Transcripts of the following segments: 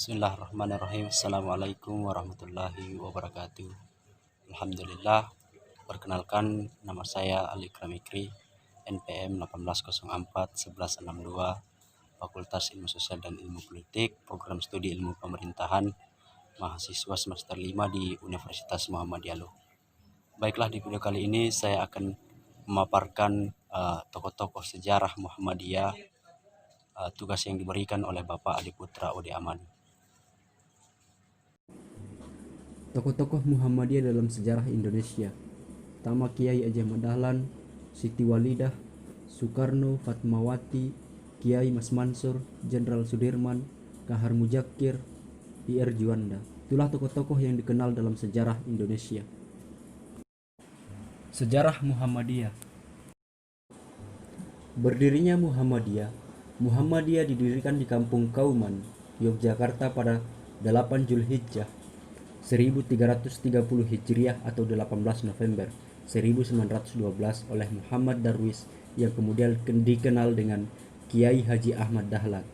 Bismillahirrahmanirrahim. Assalamualaikum warahmatullahi wabarakatuh. Alhamdulillah. Perkenalkan, nama saya Ali Kramikri, NPM 1804-1162, Fakultas Ilmu Sosial dan Ilmu Politik, Program Studi Ilmu Pemerintahan, mahasiswa semester 5 di Universitas Muhammadiyah. Baiklah, di video kali ini saya akan memaparkan tokoh-tokoh sejarah Muhammadiyah, tugas yang diberikan oleh Bapak Adi Putra Ode Aman. Tokoh-tokoh Muhammadiyah dalam sejarah Indonesia. Pertama, Kiai Haji Ahmad Dahlan, Siti Walidah, Soekarno, Fatmawati, Kiai Mas Mansur, Jenderal Sudirman, Kahar Mujakir, I.R. Juanda. Itulah tokoh-tokoh yang dikenal dalam sejarah Indonesia. Sejarah Muhammadiyah. Berdirinya Muhammadiyah didirikan di Kampung Kauman, Yogyakarta pada 8 Zulhijjah 1330 Hijriah atau 18 November 1912 oleh Muhammad Darwis yang kemudian dikenal dengan Kiai Haji Ahmad Dahlan.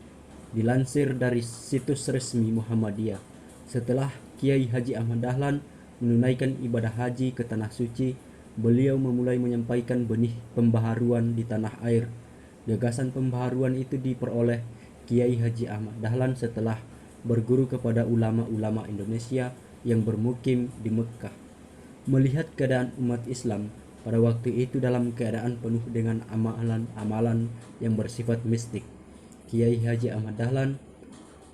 Dilansir dari situs resmi Muhammadiyah, setelah Kiai Haji Ahmad Dahlan menunaikan ibadah haji ke Tanah Suci, beliau memulai menyampaikan benih pembaharuan di tanah air. Gagasan pembaharuan itu diperoleh Kiai Haji Ahmad Dahlan setelah berguru kepada ulama-ulama Indonesia yang bermukim di Mekkah. Melihat keadaan umat Islam pada waktu itu dalam keadaan penuh dengan amalan-amalan yang bersifat mistik, Kiai Haji Ahmad Dahlan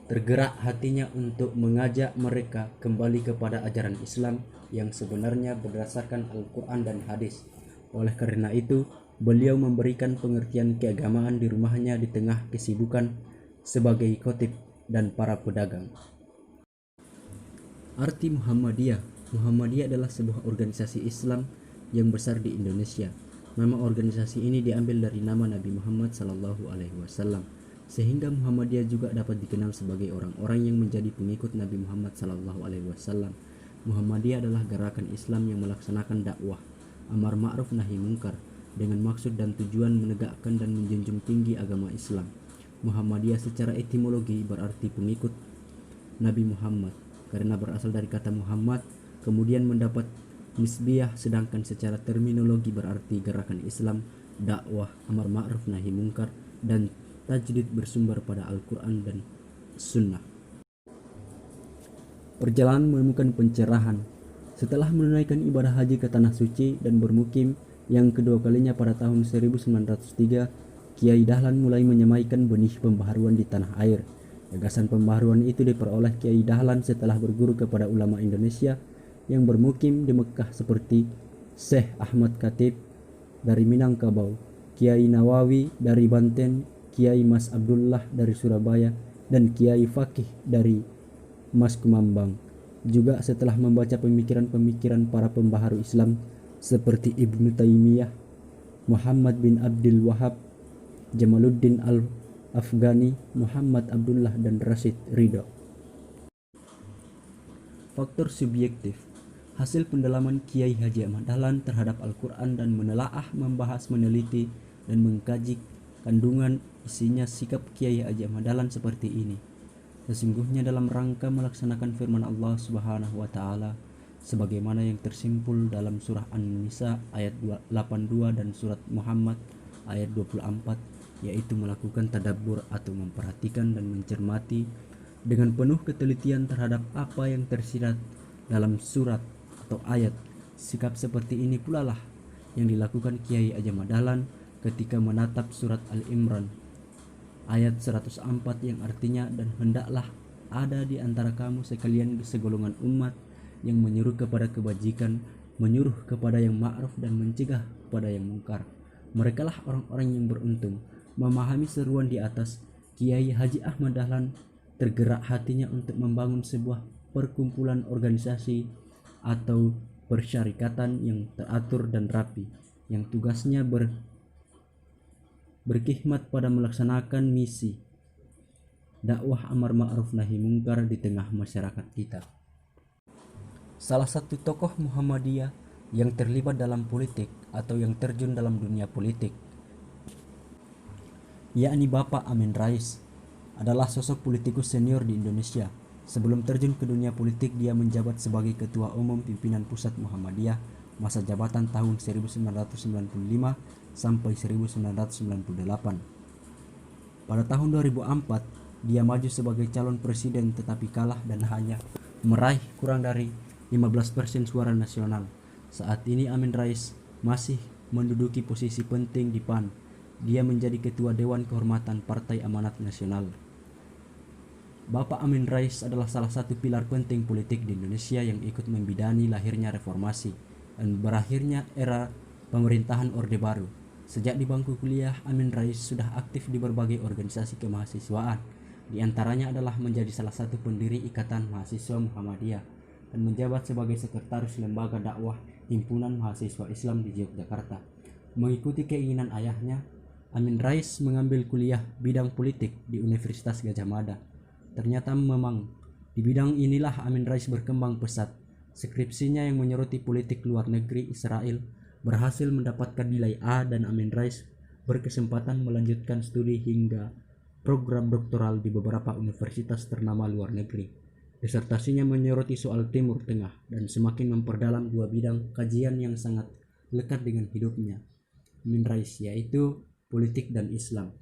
tergerak hatinya untuk mengajak mereka kembali kepada ajaran Islam yang sebenarnya berdasarkan Al-Quran dan hadis. Oleh karena itu, beliau memberikan pengertian keagamaan di rumahnya di tengah kesibukan sebagai khotib dan para pedagang. Arti Muhammadiyah. Muhammadiyah adalah sebuah organisasi Islam yang besar di Indonesia. Nama organisasi ini diambil dari nama Nabi Muhammad SAW, sehingga Muhammadiyah juga dapat dikenal sebagai orang-orang yang menjadi pengikut Nabi Muhammad SAW. Muhammadiyah adalah gerakan Islam yang melaksanakan dakwah, amar ma'ruf nahi mungkar, dengan maksud dan tujuan menegakkan dan menjunjung tinggi agama Islam. Muhammadiyah secara etimologi berarti pengikut Nabi Muhammad, karena berasal dari kata Muhammad, kemudian mendapat nisbiyah, sedangkan secara terminologi berarti gerakan Islam, dakwah, amar ma'ruf nahi mungkar, dan tajdid bersumber pada Al-Quran dan Sunnah. Perjalanan menemukan pencerahan. Setelah menunaikan ibadah haji ke Tanah Suci dan bermukim yang kedua kalinya pada tahun 1903, Kiai Dahlan mulai menyemaikan benih pembaharuan di tanah air. Gagasan pembaharuan itu diperoleh Kiai Dahlan setelah berguru kepada ulama Indonesia yang bermukim di Mekkah seperti Syekh Ahmad Khatib dari Minangkabau, Kiai Nawawi dari Banten, Kiai Mas Abdullah dari Surabaya, dan Kiai Fakih dari Mas Kumambang. Juga setelah membaca pemikiran-pemikiran para pembaharu Islam seperti Ibnu Taimiyah, Muhammad bin Abdul Wahab, Jamaluddin Al-Afghani, Muhammad Abdullah, dan Rashid Ridho. Faktor subjektif. Hasil pendalaman Kiai Haji Ahmad Dahlan terhadap Al-Quran dan menelaah, membahas, meneliti, dan mengkaji kandungan isinya, sikap Kiai Haji Ahmad Dahlan seperti ini. Sesungguhnya dalam rangka melaksanakan firman Allah Subhanahu wa Ta'ala sebagaimana yang tersimpul dalam surah An-Nisa ayat 82 dan surat Muhammad ayat 24, yaitu melakukan tadabbur atau memperhatikan dan mencermati dengan penuh ketelitian terhadap apa yang tersirat dalam surat atau ayat. Sikap seperti ini pula lah yang dilakukan Kiai Haji Ahmad Dahlan ketika menatap surat Al-Imran ayat 104 yang artinya, dan hendaklah ada di antara kamu sekalian segolongan umat yang menyuruh kepada kebajikan, menyuruh kepada yang ma'ruf, dan mencegah kepada yang mungkar. Merekalah orang-orang yang beruntung. Memahami seruan di atas, Kiai Haji Ahmad Dahlan tergerak hatinya untuk membangun sebuah perkumpulan organisasi atau persyarikatan yang teratur dan rapi, yang tugasnya berkhidmat pada melaksanakan misi dakwah amar ma'ruf nahi mungkar di tengah masyarakat kita. Salah satu tokoh Muhammadiyah yang terlibat dalam politik atau yang terjun dalam dunia politik, yakni Bapak Amin Rais, adalah sosok politikus senior di Indonesia Sebelum terjun ke dunia politik, dia menjabat sebagai Ketua Umum Pimpinan Pusat Muhammadiyah masa jabatan tahun 1995 sampai 1998. Pada tahun 2004, dia maju sebagai calon presiden tetapi kalah dan hanya meraih kurang dari 15% suara nasional. Saat ini Amin Rais masih menduduki posisi penting di PAN. Dia menjadi Ketua Dewan Kehormatan Partai Amanat Nasional. Bapak Amin Rais adalah salah satu pilar penting politik di Indonesia yang ikut membidani lahirnya reformasi dan berakhirnya era pemerintahan Orde Baru. Sejak di bangku kuliah, Amin Rais sudah aktif di berbagai organisasi kemahasiswaan. Di antaranya adalah menjadi salah satu pendiri Ikatan Mahasiswa Muhammadiyah dan menjabat sebagai sekretaris lembaga dakwah Himpunan Mahasiswa Islam di Yogyakarta. Mengikuti keinginan ayahnya, Amin Rais mengambil kuliah bidang politik di Universitas Gadjah Mada. Ternyata memang di bidang inilah Amin Rais berkembang pesat. Skripsinya yang menyoroti politik luar negeri Israel berhasil mendapatkan nilai A dan Amin Rais berkesempatan melanjutkan studi hingga program doktoral di beberapa universitas ternama luar negeri. Disertasinya menyoroti soal Timur Tengah dan semakin memperdalam dua bidang kajian yang sangat lekat dengan hidupnya Amin Rais, yaitu politik dan Islam.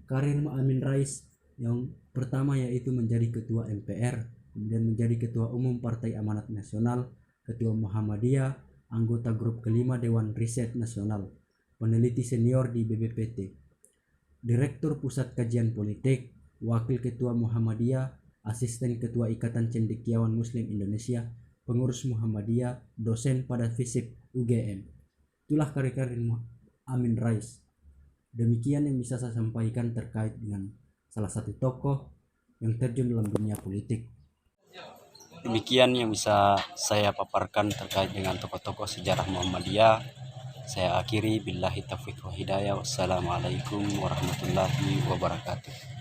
Karir Amin Rais yang pertama yaitu menjadi Ketua MPR, kemudian menjadi Ketua Umum Partai Amanat Nasional, Ketua Muhammadiyah, anggota grup kelima Dewan Riset Nasional, peneliti senior di BPPT, Direktur Pusat Kajian Politik, Wakil Ketua Muhammadiyah, Asisten Ketua Ikatan Cendekiawan Muslim Indonesia, Pengurus Muhammadiyah, dosen pada FISIP UGM. Itulah karir Amin Rais. Demikian yang bisa saya sampaikan terkait dengan salah satu tokoh yang terjun dalam dunia politik. Demikian yang bisa saya paparkan terkait dengan tokoh-tokoh sejarah Muhammadiyah. Saya akhiri, billahi taufiq wa hidayah. Wassalamualaikum warahmatullahi wabarakatuh.